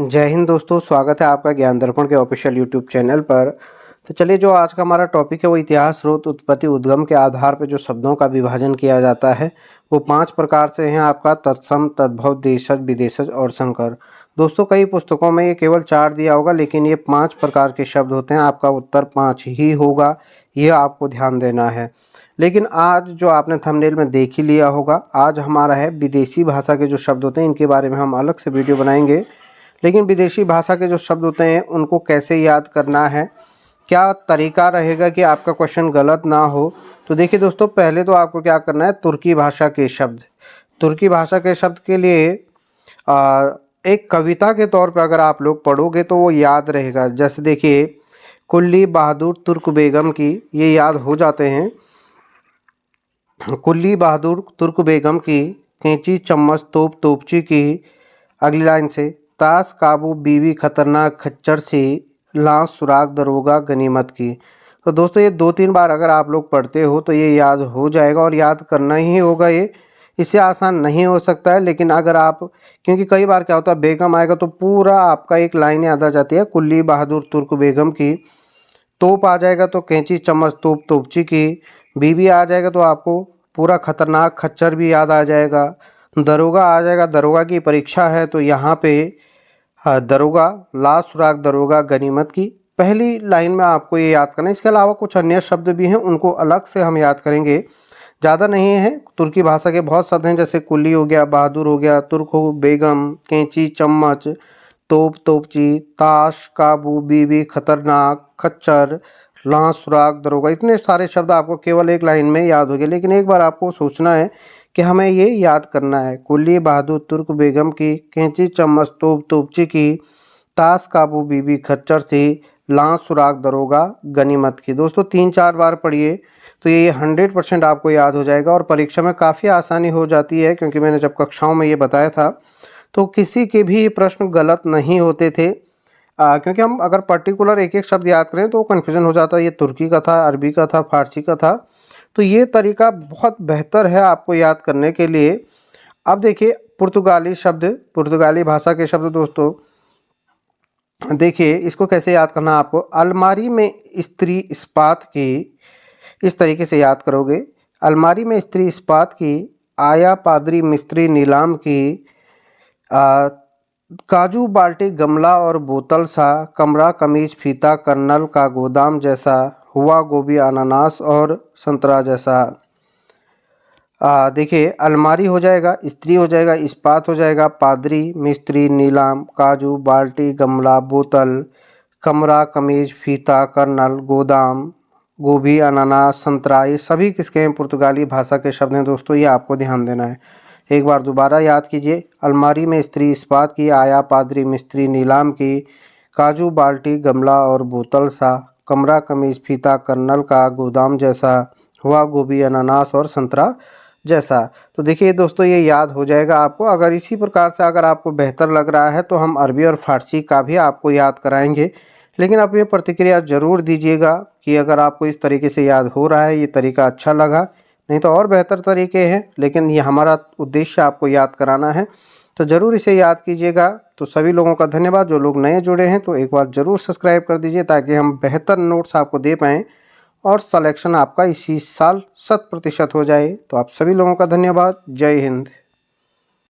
जय हिंद दोस्तों, स्वागत है आपका ज्ञान दर्पण के ऑफिशियल यूट्यूब चैनल पर। तो चलिए, जो आज का हमारा टॉपिक है वो इतिहास, स्रोत, उत्पत्ति, उद्गम के आधार पर जो शब्दों का विभाजन किया जाता है वो 5 प्रकार से हैं आपका: तत्सम, तद्भव, देशज, विदेशज और संकर। दोस्तों, कई पुस्तकों में ये केवल 4 दिया होगा, लेकिन ये 5 प्रकार के शब्द होते हैं। आपका उत्तर 5 ही होगा, ये आपको ध्यान देना है। लेकिन आज जो आपने थंबनेल में देख ही लिया होगा, आज हमारा है विदेशी भाषा के जो शब्द होते हैं, इनके बारे में हम अलग से वीडियो बनाएंगे। लेकिन विदेशी भाषा के जो शब्द होते हैं उनको कैसे याद करना है, क्या तरीका रहेगा कि आपका क्वेश्चन गलत ना हो। तो देखिए दोस्तों, पहले तो आपको क्या करना है, तुर्की भाषा के शब्द। तुर्की भाषा के शब्द के लिए एक कविता के तौर पर अगर आप लोग पढ़ोगे तो वो याद रहेगा। जैसे देखिए, कुल्ली बहादुर तुर्क बेगम की, ये याद हो जाते हैं। कुल्ली बहादुर तुर्क बेगम की, कैंची चम्मच तोप तोपची की। अगली लाइन से, ताश काबू बीवी खतरनाक खच्चर से, लांस सुराग दरोगा गनीमत की। तो दोस्तों, ये 2-3 बार अगर आप लोग पढ़ते हो तो ये याद हो जाएगा और याद करना ही होगा। ये इससे आसान नहीं हो सकता है। लेकिन अगर आप, क्योंकि कई बार क्या होता है, बेगम आएगा तो पूरा आपका एक लाइन याद आ जाती है, कुल्ली बहादुर तुर्क बेगम की। तोप आ जाएगा तो कैंची चम्मच तोप तोपची की। बीवी आ जाएगा तो आपको पूरा खतरनाक खच्चर भी याद आ जाएगा। दरोगा आ जाएगा, दरोगा की परीक्षा है तो यहाँ पे दरोगा, लाश सुराग दरोगा गनीमत की। पहली लाइन में आपको ये याद करना है। इसके अलावा कुछ अन्य शब्द भी हैं, उनको अलग से हम याद करेंगे, ज़्यादा नहीं है। तुर्की भाषा के बहुत शब्द हैं, जैसे कुल्ली हो गया, बहादुर हो गया, तुर्क हो, बेगम, कैंची चम्मच, तोप तोपची, ताश काबू बीवी खतरनाक खच्चर, लाश सुराग दरोगा। इतने सारे शब्द आपको केवल एक लाइन में याद हो गए। लेकिन एक बार आपको सोचना है कि हमें ये याद करना है, कुल्ली बहादुर तुर्क बेगम की, कैंची चम्मच तोप तोपची की, ताश काबू बीबी खच्चर से, लांस सुराग दरोगा गनीमत की। दोस्तों, 3-4 बार पढ़िए तो ये 100% आपको याद हो जाएगा और परीक्षा में काफ़ी आसानी हो जाती है। क्योंकि मैंने जब कक्षाओं में ये बताया था तो किसी के भी प्रश्न गलत नहीं होते थे। क्योंकि हम अगर पर्टिकुलर एक एक शब्द याद करें तो कन्फ्यूजन हो जाता है, ये तुर्की का था, अरबी का था, फारसी का था। तो ये तरीका बहुत बेहतर है आपको याद करने के लिए। अब देखिए, पुर्तगाली शब्द, पुर्तगाली भाषा के शब्द दोस्तों, देखिए इसको कैसे याद करना आपको। अलमारी में स्त्री इस्पात की, इस तरीके से याद करोगे। अलमारी में स्त्री इस्पात की, आया पादरी मिस्त्री नीलाम की, काजू बाल्टी गमला और बोतल सा, कमरा कमीज फीता कर्नल का गोदाम जैसा, हुआ गोभी अनानास और संतरा जैसा। देखिए, अलमारी हो जाएगा, स्त्री हो जाएगा, इस्पात हो जाएगा, पादरी मिस्त्री नीलाम, काजू बाल्टी गमला बोतल, कमरा कमीज फीता कर्नल गोदाम, गोभी अनानास संतरा, ये सभी किसके हैं, पुर्तगाली भाषा के शब्द हैं दोस्तों। ये आपको ध्यान देना है। एक बार दोबारा याद कीजिए। अलमारी में स्त्री इस्पात की, आया पादरी मिस्त्री नीलाम की, काजू बाल्टी गमला और बोतल सा, कमरा कमीज फीता कर्नल का गोदाम जैसा, हुआ गोभी अनानास और संतरा जैसा। तो देखिए दोस्तों, ये याद हो जाएगा आपको। अगर इसी प्रकार से अगर आपको बेहतर लग रहा है तो हम अरबी और फारसी का भी आपको याद कराएंगे। लेकिन अपनी प्रतिक्रिया ज़रूर दीजिएगा कि अगर आपको इस तरीके से याद हो रहा है, ये तरीका अच्छा लगा। नहीं तो और बेहतर तरीके हैं, लेकिन ये हमारा उद्देश्य आपको याद कराना है, तो ज़रूर इसे याद कीजिएगा। तो सभी लोगों का धन्यवाद। जो लोग नए जुड़े हैं तो एक बार ज़रूर सब्सक्राइब कर दीजिए, ताकि हम बेहतर नोट्स आपको दे पाएँ और सिलेक्शन आपका इसी साल 100% हो जाए। तो आप सभी लोगों का धन्यवाद। जय हिंद।